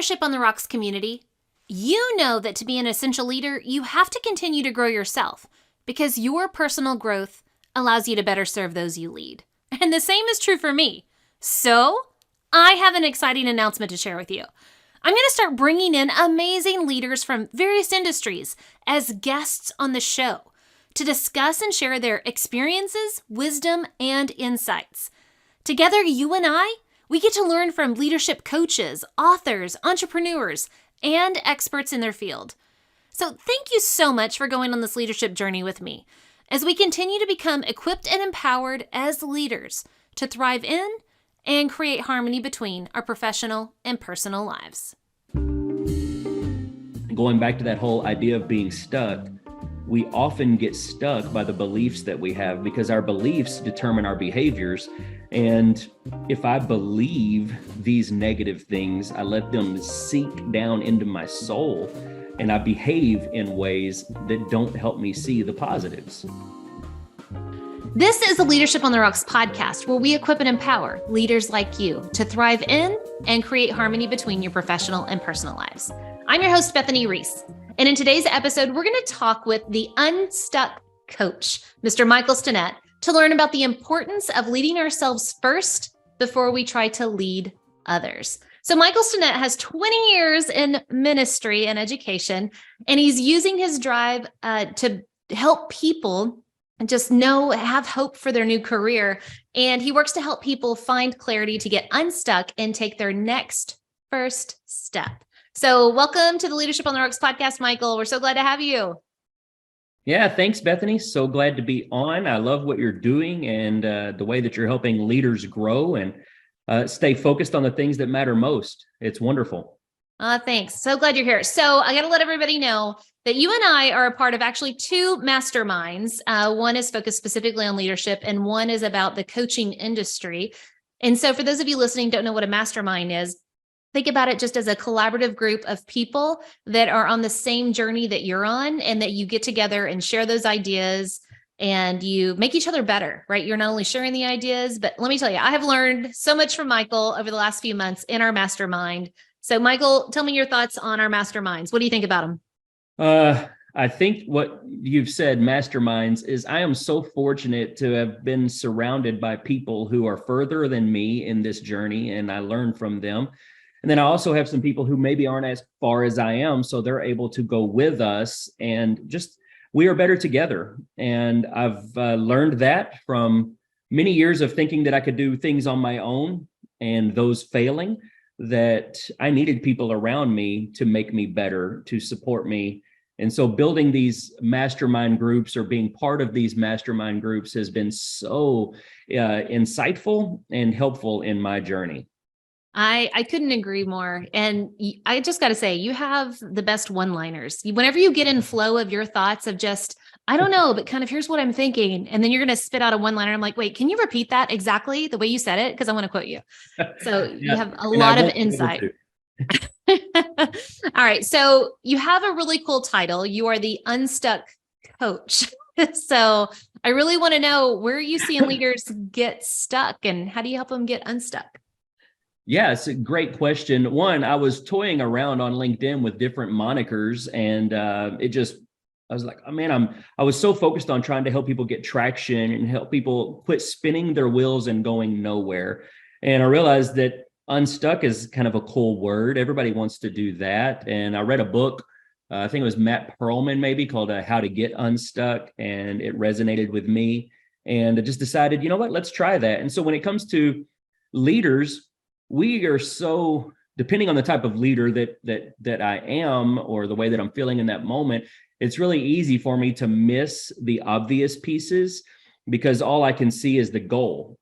Leadership on the Rocks community, you know that to be an essential leader, you have to continue to grow yourself because your personal growth allows you to better serve those you lead. And the same is true for me. So, I have an exciting announcement to share with you. I'm going to start bringing in amazing leaders from various industries as guests on the show to discuss and share their experiences, wisdom, and insights. Together, you and we get to learn from leadership coaches, authors, entrepreneurs, and experts in their field. So thank you so much for going on this leadership journey with me as we continue to become equipped and empowered as leaders to thrive in and create harmony between our professional and personal lives. Going back to that whole idea of being stuck, we often get stuck by the beliefs that we have because our beliefs determine our behaviors. And if I believe these negative things, I let them sink down into my soul and I behave in ways that don't help me see the positives. This is the Leadership on the Rocks podcast, where we equip and empower leaders like you to thrive in and create harmony between your professional and personal lives. I'm your host, Bethany Reese. And in today's episode, we're going to talk with the Unstuck Coach, Mr. Michael Stinnett, to learn about the importance of leading ourselves first before we try to lead others. So Michael Stinnett has 20 years in ministry and education, and he's using his drive to help people just have hope for their new career. And he works to help people find clarity to get unstuck and take their next first step. So welcome to the Leadership on the Rocks podcast, Michael. We're so glad to have you. Yeah, thanks, Bethany. So glad to be on. I love what you're doing and the way that you're helping leaders grow and stay focused on the things that matter most. It's wonderful. Thanks. So glad you're here. So I got to let everybody know that you and I are a part of actually two masterminds. One is focused specifically on leadership and one is about the coaching industry. And so for those of you listening who don't know what a mastermind is, think about it just as a collaborative group of people that are on the same journey that you're on and that you get together and share those ideas and you make each other better, right? You're not only sharing the ideas, but let me tell you, I have learned so much from Michael over the last few months in our mastermind. So Michael, tell me your thoughts on our masterminds. What do you think about them? I think what you've said, masterminds, is I am so fortunate to have been surrounded by people who are further than me in this journey, and I learn from them. And then I also have some people who maybe aren't as far as I am, so they're able to go with us and just, we are better together. And I've learned that from many years of thinking that I could do things on my own and those failing, that I needed people around me to make me better, to support me. And so building these mastermind groups or being part of these mastermind groups has been so insightful and helpful in my journey. I couldn't agree more. And I just got to say, you have the best one-liners. Whenever you get in flow of your thoughts of just, I don't know, but kind of here's what I'm thinking. And then you're going to spit out a one-liner. I'm like, wait, can you repeat that exactly the way you said it? Because I want to quote you. So you have a lot of insight. All right. So you have a really cool title. You are the Unstuck Coach. So I really want to know, where are you seeing leaders get stuck and how do you help them get unstuck? Yeah, it's a great question. One, I was toying around on LinkedIn with different monikers and I was like, oh man, I was so focused on trying to help people get traction and help people quit spinning their wheels and going nowhere. And I realized that unstuck is kind of a cool word. Everybody wants to do that. And I read a book, I think it was Matt Perlman maybe, called How to Get Unstuck. And it resonated with me. And I just decided, you know what, let's try that. And so when it comes to leaders, we are so, depending on the type of leader that I am or the way that I'm feeling in that moment, it's really easy for me to miss the obvious pieces because all I can see is the goal.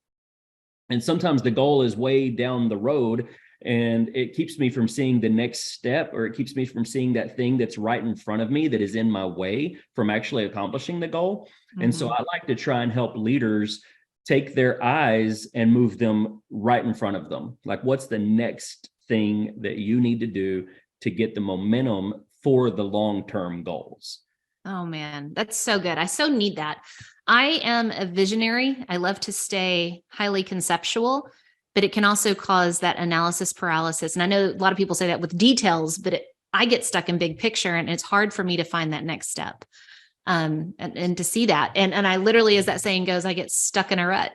And sometimes the goal is way down the road and it keeps me from seeing the next step, or it keeps me from seeing that thing that's right in front of me that is in my way from actually accomplishing the goal. Mm-hmm. And so I like to try and help leaders take their eyes and move them right in front of them. Like, what's the next thing that you need to do to get the momentum for the long-term goals? Oh man, that's so good. I so need that. I am a visionary. I love to stay highly conceptual. but it can also cause that analysis paralysis. And I know a lot of people say that with details, but I get stuck in big picture, and it's hard for me to find that next step. And to see that. And I literally, as that saying goes, I get stuck in a rut.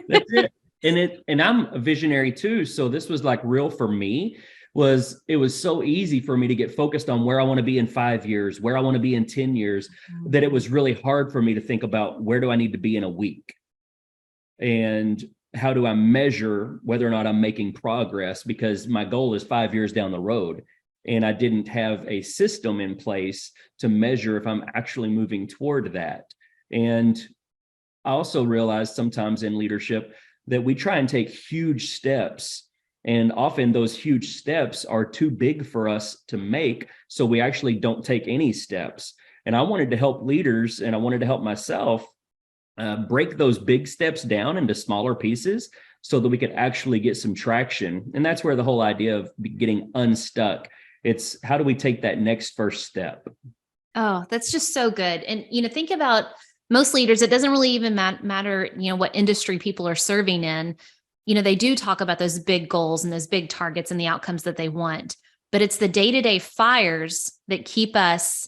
That's it. And I'm a visionary too. So this was like real for me. It was so easy for me to get focused on where I want to be in 5 years, where I want to be in 10 years, that it was really hard for me to think about where do I need to be in a week? And how do I measure whether or not I'm making progress? Because my goal is 5 years down the road. And I didn't have a system in place to measure if I'm actually moving toward that. And I also realized sometimes in leadership that we try and take huge steps. And often those huge steps are too big for us to make. So we actually don't take any steps. And I wanted to help leaders, and I wanted to help myself break those big steps down into smaller pieces so that we could actually get some traction. And that's where the whole idea of getting unstuck. It's how do we take that next first step? Oh, that's just so good. And, think about most leaders, it doesn't really even matter, what industry people are serving in. They do talk about those big goals and those big targets and the outcomes that they want, but it's the day-to-day fires that keep us,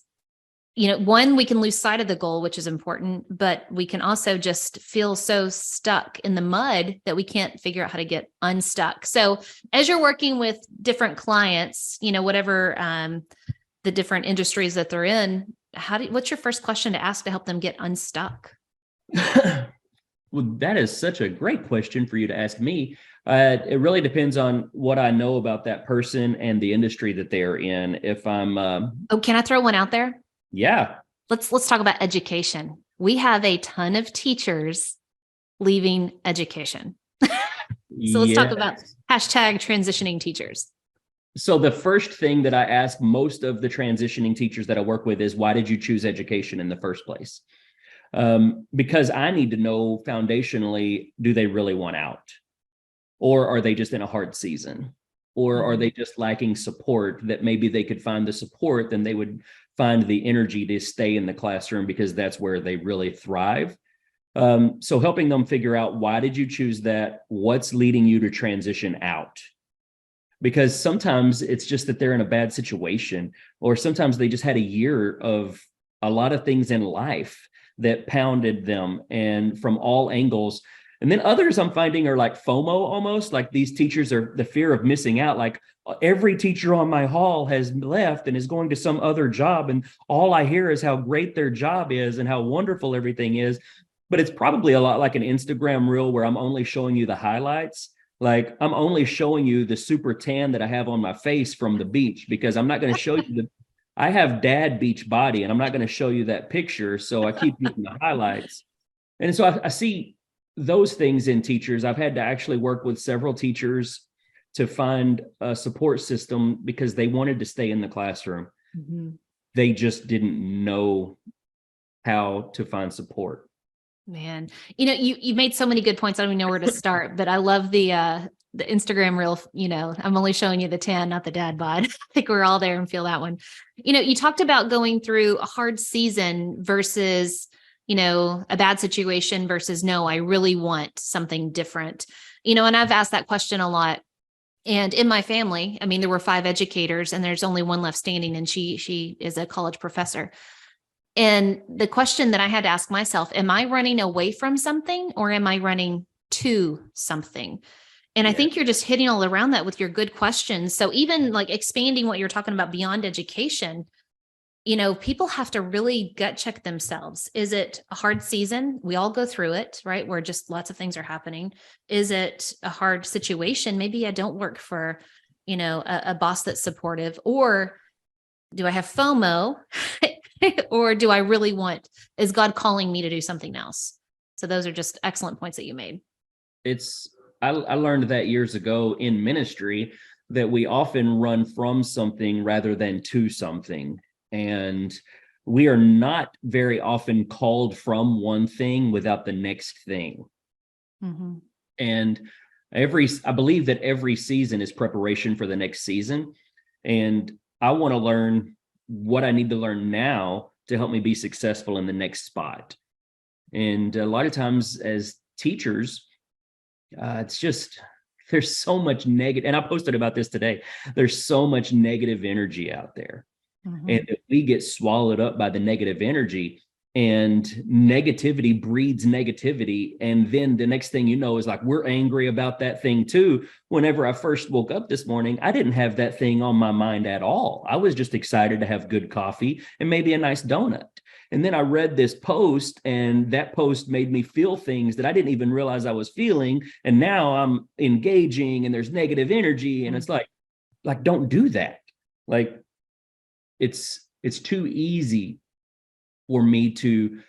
one, we can lose sight of the goal, which is important, but we can also just feel so stuck in the mud that we can't figure out how to get unstuck. So as you're working with different clients, whatever the different industries that they're in, what's your first question to ask to help them get unstuck? Well, that is such a great question for you to ask me. It really depends on what I know about that person and the industry that they are in. If I'm, can I throw one out there? Yeah. Let's talk about education. We have a ton of teachers leaving education. So let's talk about hashtag transitioning teachers. So the first thing that I ask most of the transitioning teachers that I work with is, why did you choose education in the first place? Because I need to know foundationally, do they really want out? Or are they just in a hard season? Or are they just lacking support that maybe they could find the support, then they would find the energy to stay in the classroom because that's where they really thrive. So helping them figure out, why did you choose that? What's leading you to transition out? Because sometimes it's just that they're in a bad situation, or sometimes they just had a year of a lot of things in life that pounded them, and from all angles. And then others I'm finding are like FOMO, almost like these teachers are the fear of missing out. Like, every teacher on my hall has left and is going to some other job, and all I hear is how great their job is and how wonderful everything is. But it's probably a lot like an Instagram reel where I'm only showing you the highlights. Like, I'm only showing you the super tan that I have on my face from the beach, because I'm not going to show you I have dad beach body, and I'm not going to show you that picture. So I keep using the highlights. And so I see those things in teachers. I've had to actually work with several teachers to find a support system because they wanted to stay in the classroom. They just didn't know how to find support. Man, you made so many good points. I don't even know where to start, but I love the Instagram reel. I'm only showing you the tan, not the dad bod. I think we're all there and feel that one. You talked about going through a hard season versus, a bad situation versus, no, I really want something different. And I've asked that question a lot. And in my family, there were 5 educators and there's only one left standing, and she is a college professor. And the question that I had to ask myself, am I running away from something, or am I running to something? And I think you're just hitting all around that with your good questions. So even like expanding what you're talking about beyond education, people have to really gut check themselves. Is it a hard season? We all go through it, right? Where just lots of things are happening. Is it a hard situation? Maybe I don't work for, a boss that's supportive, or do I have FOMO? Or do I really is God calling me to do something else? So those are just excellent points that you made. I learned that years ago in ministry, that we often run from something rather than to something. And we are not very often called from one thing without the next thing. And I believe that every season is preparation for the next season. And I want to learn what I need to learn now to help me be successful in the next spot. And a lot of times as teachers, it's just, there's so much negative, and I posted about this today. There's so much negative energy out there. Mm-hmm. And if we get swallowed up by the negative energy, and negativity breeds negativity, and then the next thing you know is like we're angry about that thing too. Whenever I first woke up this morning, I didn't have that thing on my mind at all. I was just excited to have good coffee and maybe a nice donut. And then I read this post, and that post made me feel things that I didn't even realize I was feeling. And now I'm engaging, and there's negative energy, and it's like don't do that. Like it's too easy for me to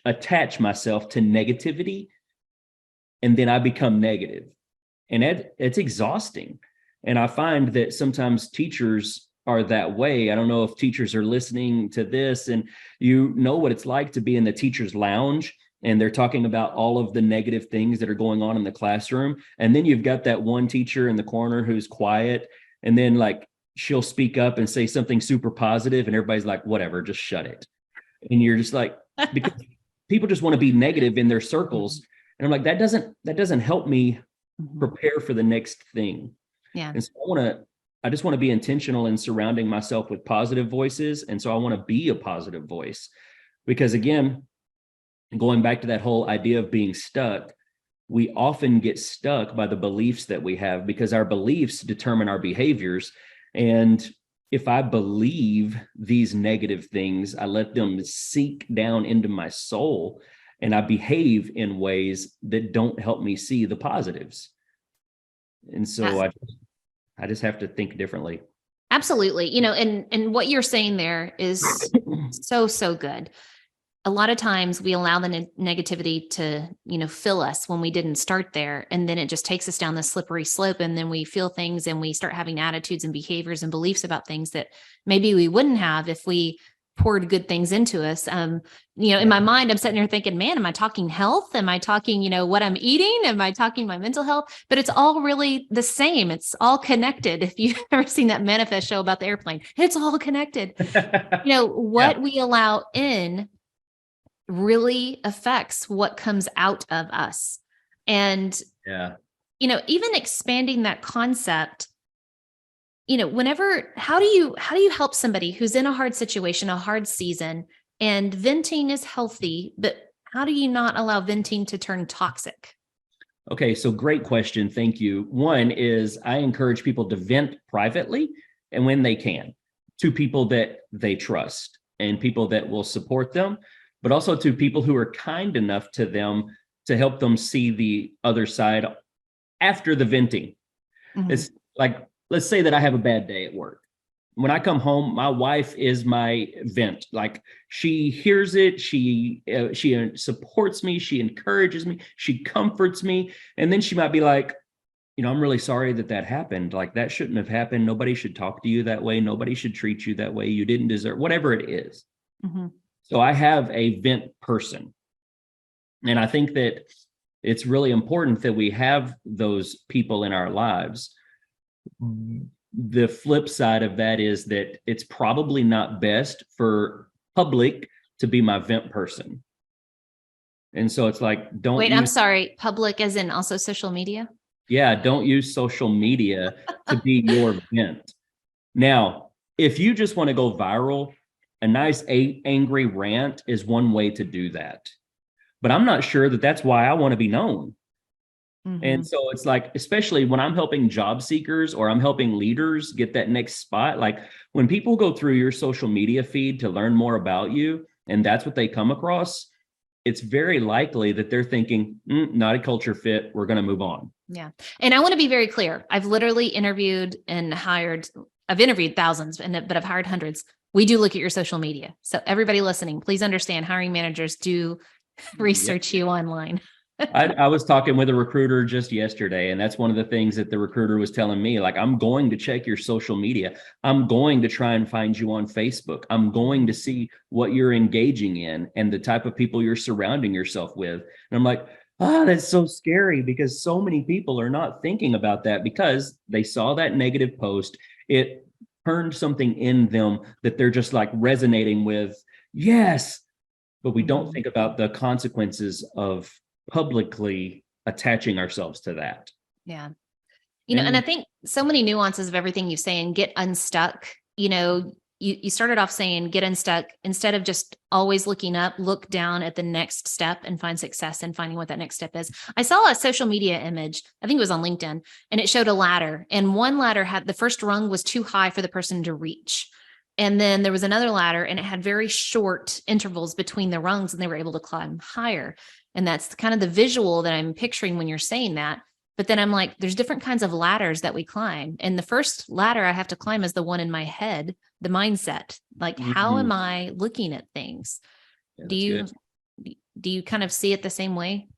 attach myself to negativity, and then I become negative, and it's exhausting. And I find that sometimes teachers are that way. I don't know if teachers are listening to this, and you know what it's like to be in the teacher's lounge, and they're talking about all of the negative things that are going on in the classroom, and then you've got that one teacher in the corner who's quiet, and then like she'll speak up and say something super positive, and everybody's like, whatever, just shut it. And you're just like, because people just want to be negative in their circles. And I'm like, that doesn't help me prepare for the next thing. Yeah. And so I just want to be intentional in surrounding myself with positive voices. And so I want to be a positive voice, because again, going back to that whole idea of being stuck, we often get stuck by the beliefs that we have, because our beliefs determine our behaviors. And if I believe these negative things, I let them sink down into my soul, and I behave in ways that don't help me see the positives. And so I just have to think differently. Absolutely. You know, and what you're saying there is so good. A lot of times we allow the negativity to, fill us when we didn't start there. And then it just takes us down the slippery slope. And then we feel things, and we start having attitudes and behaviors and beliefs about things that maybe we wouldn't have if we poured good things into us. In my mind, I'm sitting there thinking, man, am I talking health? Am I talking, what I'm eating? Am I talking my mental health? But it's all really the same. It's all connected. If you've ever seen that Manifest show about the airplane, it's all connected. What we allow in really affects what comes out of us. And, even expanding that concept, how do you help somebody who's in a hard situation, a hard season, and venting is healthy, but how do you not allow venting to turn toxic? Okay. So great question. Thank you. One is I encourage people to vent privately, and when they can, to people that they trust and people that will support them, but also to people who are kind enough to them to help them see the other side after the venting. Mm-hmm. It's like, let's say that I have a bad day at work. When I come home, my wife is my vent. Like, she hears it. She supports me. She encourages me. She comforts me. And then she might be like, I'm really sorry that happened. Like, that shouldn't have happened. Nobody should talk to you that way. Nobody should treat you that way. You didn't deserve, whatever it is. Mm-hmm. So I have a vent person. And I think that it's really important that we have those people in our lives. The flip side of that is that it's probably not best for public to be my vent person. And so it's like, I'm sorry, public as in also social media? Yeah, don't use social media to be your vent. Now, if you just want to go viral, a nice angry rant is one way to do that. But I'm not sure that that's why I want to be known. Mm-hmm. And so it's like, especially when I'm helping job seekers or I'm helping leaders get that next spot, like when people go through your social media feed to learn more about you, and that's what they come across, it's very likely that they're thinking, not a culture fit, we're going to move on. Yeah. And I want to be very clear. I've literally interviewed thousands, but I've hired hundreds. We do look at your social media. So everybody listening, please understand, hiring managers do research you online. I was talking with a recruiter just yesterday, and that's one of the things that the recruiter was telling me, like, I'm going to check your social media. I'm going to try and find you on Facebook. I'm going to see what you're engaging in and the type of people you're surrounding yourself with. And I'm like, that's so scary, because so many people are not thinking about that because they saw that negative post. It turned something in them that they're just like resonating with. Yes. But we don't think about the consequences of publicly attaching ourselves to that. Yeah. And I And think so many nuances of everything you say and Get Unstuck, you started off saying get unstuck instead of just always looking up, look down at the next step and find success in finding what that next step is. I saw a social media image, I think it was on LinkedIn, and it showed a ladder, and one ladder had the first rung was too high for the person to reach. And then there was another ladder and it had very short intervals between the rungs and they were able to climb higher. And that's kind of the visual that I'm picturing when you're saying that. But then I'm like, there's different kinds of ladders that we climb. And the first ladder I have to climb is the one in my head, the mindset. Like, how am I looking at things? Yeah, Do that's you good. do you kind of see it the same way?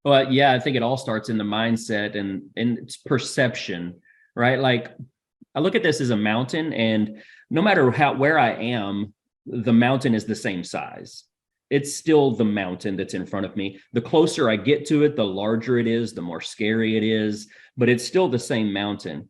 Well, yeah, I think it all starts in the mindset and it's perception, right? Like I look at this as a mountain, and no matter where I am, the mountain is the same size. It's still the mountain that's in front of me. The closer I get to it, the larger it is, the more scary it is, but it's still the same mountain.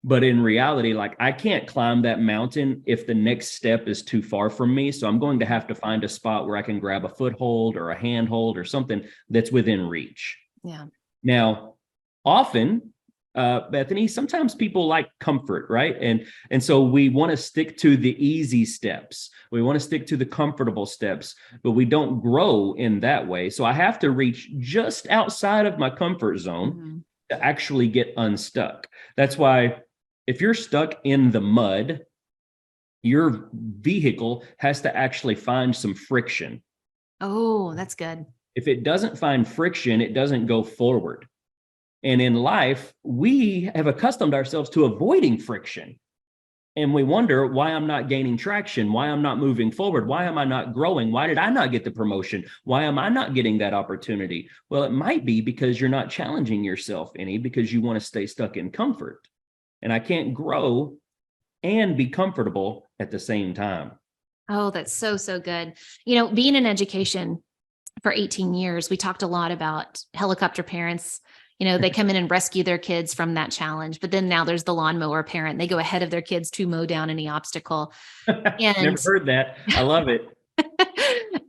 But in reality, like I can't climb that mountain if the next step is too far from me. So I'm going to have to find a spot where I can grab a foothold or a handhold or something that's within reach. Yeah. Now, often, Bethany, sometimes people like comfort, right? And so we want to stick to the easy steps. We want to stick to the comfortable steps, but we don't grow in that way. So I have to reach just outside of my comfort zone to actually get unstuck. That's why if you're stuck in the mud, your vehicle has to actually find some friction. Oh, that's good. If it doesn't find friction, it doesn't go forward. And in life, we have accustomed ourselves to avoiding friction. And we wonder why I'm not gaining traction, why I'm not moving forward, why am I not growing? Why did I not get the promotion? Why am I not getting that opportunity? Well, it might be because you're not challenging yourself any because you want to stay stuck in comfort. And I can't grow and be comfortable at the same time. Oh, that's so, so good. Being in education for 18 years, we talked a lot about helicopter parents. They come in and rescue their kids from that challenge. But then now there's the lawnmower parent. They go ahead of their kids to mow down any obstacle. And Never heard that. I love it.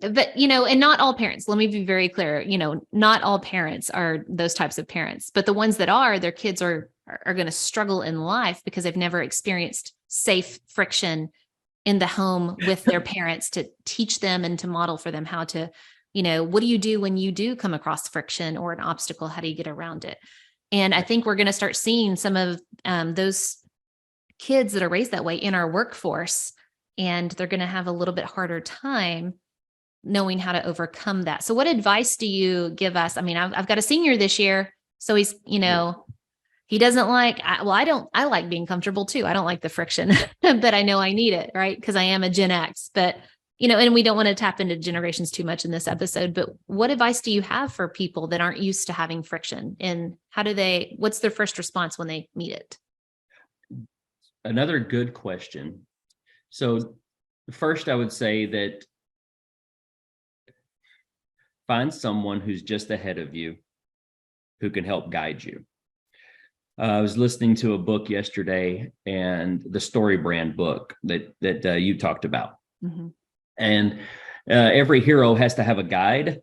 but and not all parents, let me be very clear, not all parents are those types of parents, but the ones that are, their kids are going to struggle in life because they've never experienced safe friction in the home with their parents to teach them and to model for them how to, what do you do when you do come across friction or an obstacle? How do you get around it? And I think we're going to start seeing some of those kids that are raised that way in our workforce, and they're going to have a little bit harder time knowing how to overcome that. So what advice do you give us? I mean, I've got a senior this year, so he's, he doesn't like, I like being comfortable too. I don't like the friction, but I know I need it, right? Because I am a Gen X, but and we don't want to tap into generations too much in this episode, but what advice do you have for people that aren't used to having friction, and what's their first response when they meet it? Another good question. So first, I would say that find someone who's just ahead of you who can help guide you. I was listening to a book yesterday, and the Story Brand book that you talked about. Mm-hmm. And every hero has to have a guide,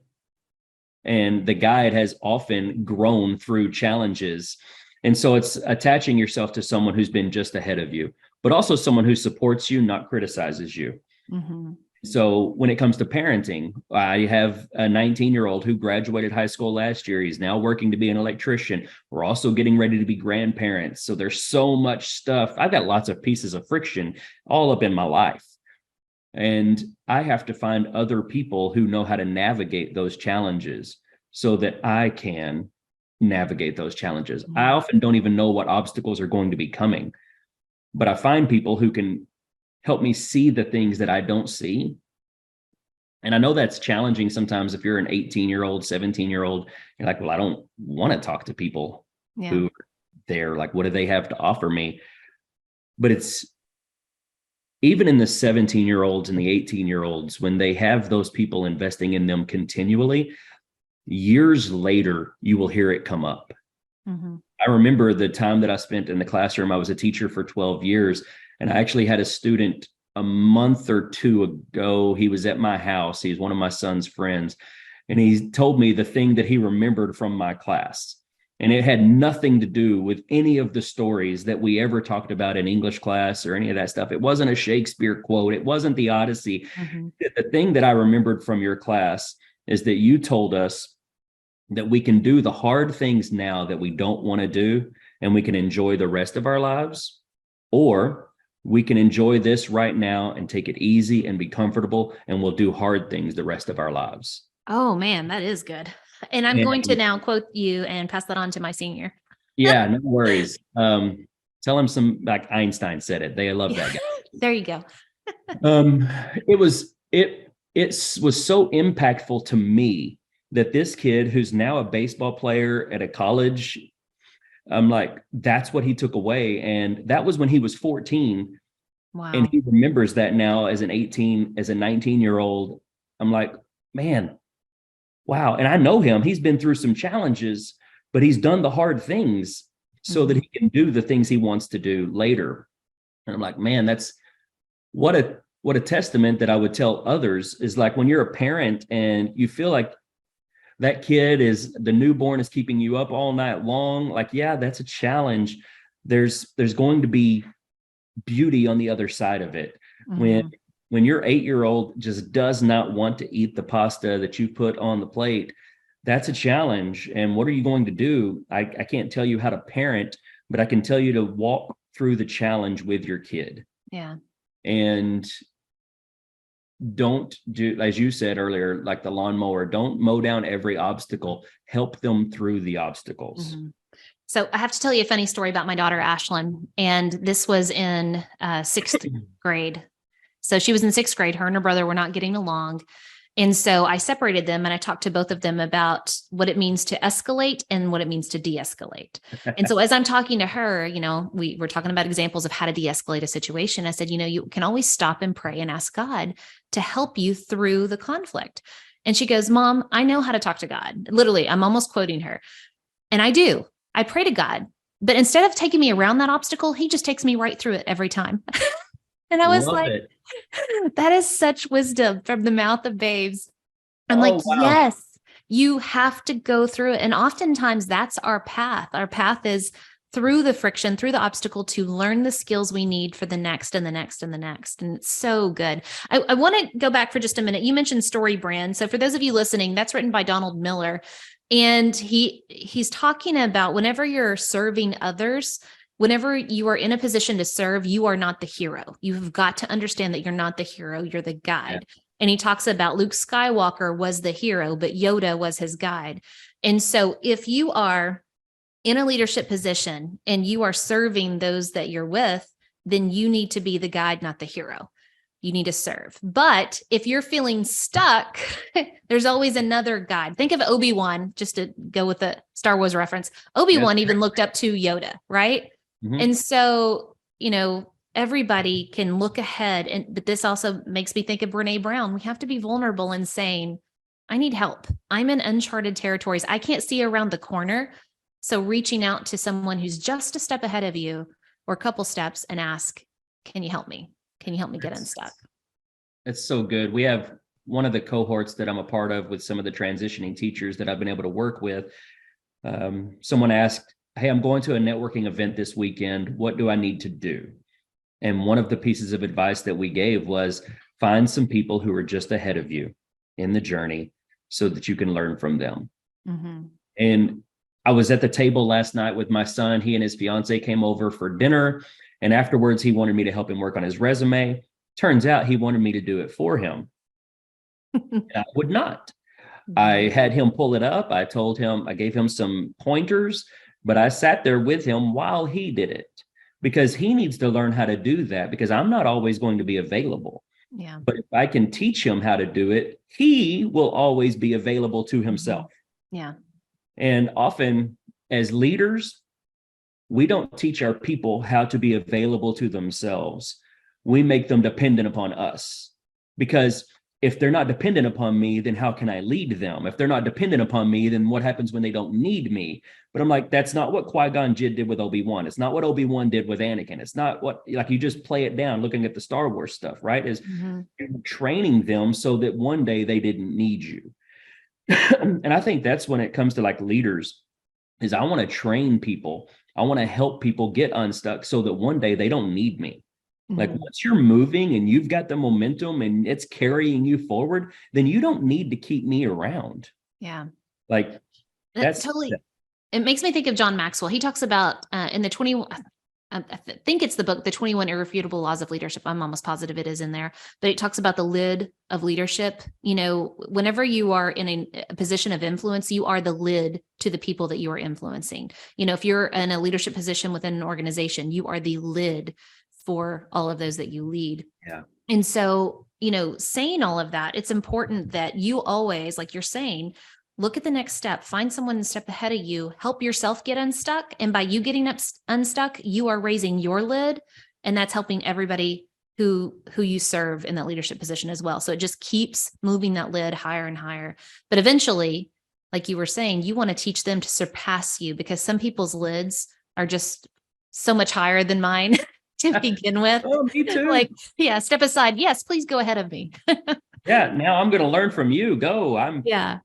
and the guide has often grown through challenges. And so it's attaching yourself to someone who's been just ahead of you, but also someone who supports you, not criticizes you. Mm-hmm. So when it comes to parenting, I have a 19-year-old who graduated high school last year. He's now working to be an electrician. We're also getting ready to be grandparents. So there's so much stuff. I've got lots of pieces of friction all up in my life. And I have to find other people who know how to navigate those challenges so that I can navigate those challenges. Mm-hmm. I often don't even know what obstacles are going to be coming, but I find people who can help me see the things that I don't see. And I know that's challenging sometimes if you're an 18-year-old, 17-year-old, you're like, well, I don't want to talk to people who are there. Like, what do they have to offer me? But it's even in the 17-year-olds and the 18-year-olds, when they have those people investing in them continually, years later, you will hear it come up. Mm-hmm. I remember the time that I spent in the classroom. I was a teacher for 12 years. And I actually had a student a month or two ago. He was at my house. He's one of my son's friends. And he told me the thing that he remembered from my class. And it had nothing to do with any of the stories that we ever talked about in English class or any of that stuff. It wasn't a Shakespeare quote. It wasn't the Odyssey. Mm-hmm. The thing that I remembered from your class is that you told us that we can do the hard things now that we don't want to do, and we can enjoy the rest of our lives, or we can enjoy this right now and take it easy and be comfortable, and we'll do hard things the rest of our lives. Oh man, that is good. And I'm going to now quote you and pass that on to my senior. Yeah, no worries. Tell him some, like Einstein said it. They love that guy. There you go. It was so impactful to me that this kid, who's now a baseball player at a college, I'm like, that's what he took away. And that was when he was 14. Wow. And he remembers that now as a 19-year-old. I'm like, man, wow. And I know him. He's been through some challenges, but he's done the hard things so that he can do the things he wants to do later. And I'm like, man, that's what a testament that I would tell others is, like, when you're a parent and you feel like that kid the newborn is keeping you up all night long. Like, yeah, that's a challenge. There's going to be beauty on the other side of it. When your 8-year-old just does not want to eat the pasta that you put on the plate, that's a challenge. And what are you going to do? I can't tell you how to parent, but I can tell you to walk through the challenge with your kid. Yeah. And don't do, as you said earlier, like the lawnmower, don't mow down every obstacle, help them through the obstacles. Mm-hmm. So I have to tell you a funny story about my daughter, Ashlyn. And this was in 6th grade. So she was in 6th grade. Her and her brother were not getting along. And so I separated them and I talked to both of them about what it means to escalate and what it means to de-escalate. And so as I'm talking to her, we were talking about examples of how to de-escalate a situation. I said, you can always stop and pray and ask God to help you through the conflict. And she goes, Mom, I know how to talk to God. Literally, I'm almost quoting her. And I do. I pray to God, but instead of taking me around that obstacle, he just takes me right through it every time. And I was that is such wisdom from the mouth of babes. I'm wow. Yes, you have to go through it. And oftentimes that's our path. Our path is through the friction, through the obstacle, to learn the skills we need for the next and the next and the next. And it's so good. I want to go back for just a minute. You mentioned Story Brand. So for those of you listening, that's written by Donald Miller. And he's talking about whenever you're serving others, whenever you are in a position to serve, you are not the hero. You've got to understand that you're not the hero, you're the guide. Yeah. And he talks about Luke Skywalker was the hero, but Yoda was his guide. And so if you are in a leadership position and you are serving those that you're with, then you need to be the guide, not the hero. You need to serve. But if you're feeling stuck, there's always another guide. Think of Obi-Wan, just to go with the Star Wars reference. Obi-Wan even looked up to Yoda, right? Mm-hmm. And so, everybody can look ahead. But this also makes me think of Brene Brown. We have to be vulnerable in saying, I need help. I'm in uncharted territories. I can't see around the corner. So reaching out to someone who's just a step ahead of you or a couple steps and ask, can you help me? Can you help me get unstuck? It's so good. We have one of the cohorts that I'm a part of with some of the transitioning teachers that I've been able to work with. Someone asked, hey, I'm going to a networking event this weekend. What do I need to do? And one of the pieces of advice that we gave was find some people who are just ahead of you in the journey so that you can learn from them. Mm-hmm. And I was at the table last night with my son. He and his fiance came over for dinner. And afterwards, he wanted me to help him work on his resume. Turns out he wanted me to do it for him. I would not. I had him pull it up. I gave him some pointers, but I sat there with him while he did it because he needs to learn how to do that because I'm not always going to be available. Yeah. But if I can teach him how to do it, he will always be available to himself. Yeah. And often as leaders, we don't teach our people how to be available to themselves. We make them dependent upon us because if they're not dependent upon me, then how can I lead them? If they're not dependent upon me, then what happens when they don't need me? But I'm like, that's not what Qui-Gon Jinn did with Obi-Wan. It's not what Obi-Wan did with Anakin. It's not what, like, you just play it down looking at the Star Wars stuff, right? Is training them so that one day they didn't need you. And I think that's when it comes to like leaders, is I want to train people. I want to help people get unstuck so that one day they don't need me. Like once you're moving and you've got the momentum and it's carrying you forward, then you don't need to keep me around. Yeah. Like that's totally. It makes me think of John Maxwell. He talks about in the 21, I think it's the book, The 21 Irrefutable Laws of Leadership. I'm almost positive it is in there, but it talks about the lid of leadership. You know, whenever you are in a position of influence, you are the lid to the people that you are influencing. You know, if you're in a leadership position within an organization, you are the lid for all of those that you lead. Yeah. And so, you know, saying all of that, it's important that you always, like you're saying, look at the next step, find someone a step ahead of you, help yourself get unstuck. And by you getting unstuck, you are raising your lid, and that's helping everybody who you serve in that leadership position as well. So it just keeps moving that lid higher and higher. But eventually, like you were saying, you want to teach them to surpass you, because some people's lids are just so much higher than mine to begin with. Oh, me too. Like, yeah, step aside. Yes, please go ahead of me. Yeah. Now I'm going to learn from you. Go. Yeah.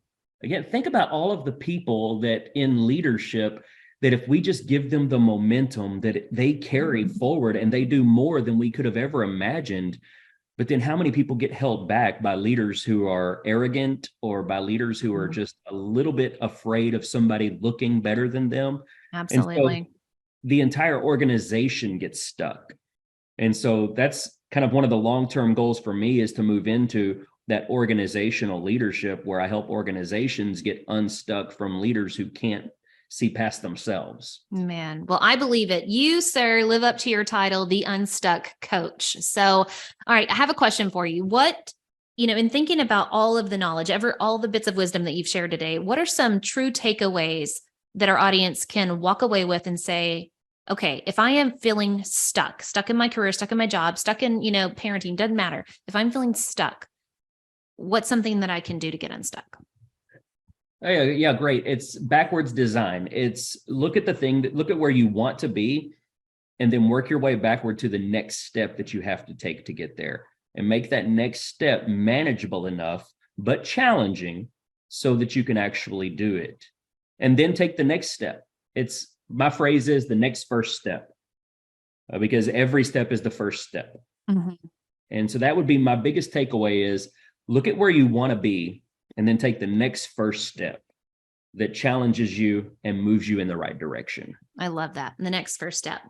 Again, think about all of the people that in leadership, that if we just give them the momentum that they carry forward and they do more than we could have ever imagined. But then how many people get held back by leaders who are arrogant, or by leaders who are just a little bit afraid of somebody looking better than them? Absolutely. And so the entire organization gets stuck. And so that's kind of one of the long-term goals for me, is to move into that organizational leadership where I help organizations get unstuck from leaders who can't see past themselves. Man, well, I believe it. You, sir, live up to your title, the Unstuck Coach. So, all right, I have a question for you. What, you know, in thinking about all of the knowledge, all the bits of wisdom that you've shared today, what are some true takeaways that our audience can walk away with and say, okay, if I am feeling stuck in my career, stuck in my job, stuck in, you know, parenting, doesn't matter. If I'm feeling stuck, what's something that I can do to get unstuck? Yeah, great. It's backwards design. It's look at where you want to be, and then work your way backward to the next step that you have to take to get there, and make that next step manageable enough, but challenging, so that you can actually do it. And then take the next step. My phrase is the next first step, because every step is the first step. Mm-hmm. And so that would be my biggest takeaway, is look at where you want to be, and then take the next first step that challenges you and moves you in the right direction. I love that. The next first step.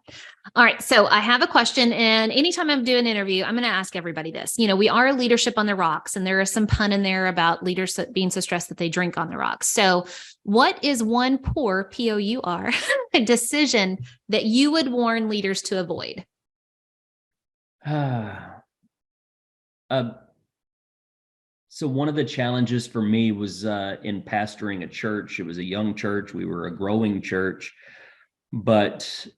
All right. So I have a question, and anytime I'm doing an interview, I'm going to ask everybody this. You know, we are leadership on the rocks, and there is some pun in there about leaders being so stressed that they drink on the rocks. So what is one poor, P-O-U-R, decision that you would warn leaders to avoid? So one of the challenges for me was in pastoring a church. It was a young church. We were a growing church. But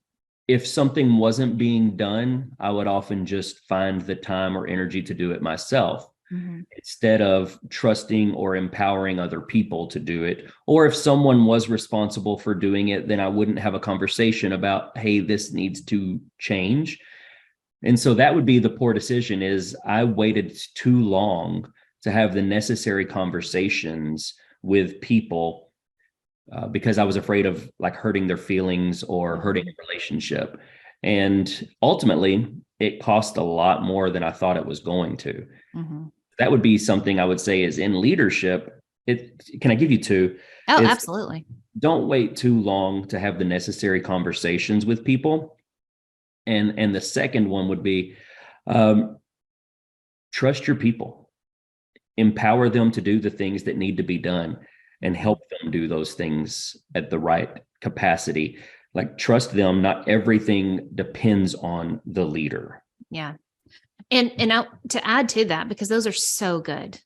if something wasn't being done, I would often just find the time or energy to do it myself, instead of trusting or empowering other people to do it. Or if someone was responsible for doing it, then I wouldn't have a conversation about, hey, this needs to change. And so that would be the poor decision, is I waited too long to have the necessary conversations with people because I was afraid of like hurting their feelings or hurting a relationship. And ultimately, it cost a lot more than I thought it was going to. Mm-hmm. That would be something I would say is in leadership. Can I give you two? Oh, absolutely. Don't wait too long to have the necessary conversations with people. And the second one would be trust your people. Empower them to do the things that need to be done, and help them do those things at the right capacity. Like, trust them. Not everything depends on the leader. Yeah. And now to add to that, because those are so good,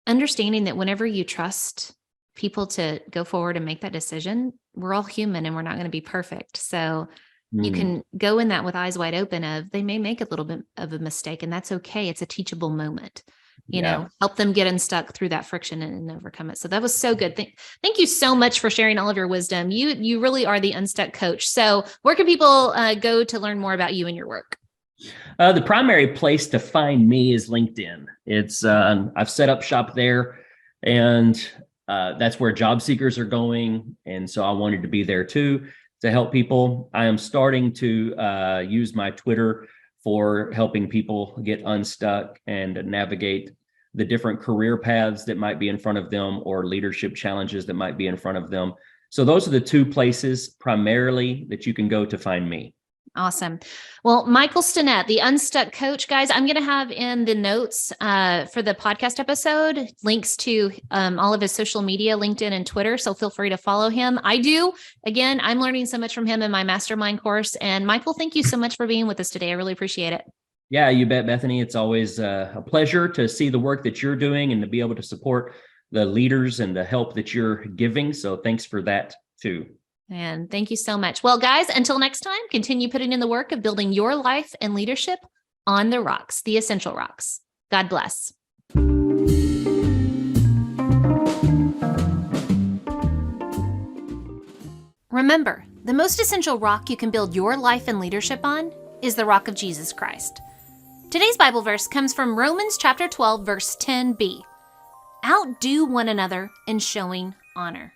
understanding that whenever you trust people to go forward and make that decision, we're all human and we're not going to be perfect. So you can go in that with eyes wide open of, they may make a little bit of a mistake, and that's okay. It's a teachable moment, you know, help them get unstuck through that friction and overcome it. So that was so good. Thank you so much for sharing all of your wisdom. You really are the Unstuck Coach. So where can people go to learn more about you and your work? The primary place to find me is LinkedIn. It's I've set up shop there, and That's where job seekers are going. And so I wanted to be there too to help people. I am starting to use my Twitter for helping people get unstuck and navigate the different career paths that might be in front of them or leadership challenges that might be in front of them. So those are the two places primarily that you can go to find me. Awesome. Well, Michael Stinnett, the Unstuck Coach, guys, I'm going to have in the notes for the podcast episode links to all of his social media, LinkedIn and Twitter. So feel free to follow him. I do. Again, I'm learning so much from him in my mastermind course. And Michael, thank you so much for being with us today. I really appreciate it. Yeah, you bet, Bethany. It's always a pleasure to see the work that you're doing and to be able to support the leaders and the help that you're giving. So thanks for that too. And thank you so much. Well, guys, until next time, continue putting in the work of building your life and leadership on the rocks, the essential rocks. God bless. Remember, the most essential rock you can build your life and leadership on is the rock of Jesus Christ. Today's Bible verse comes from Romans chapter 12, verse 10b. Outdo one another in showing honor.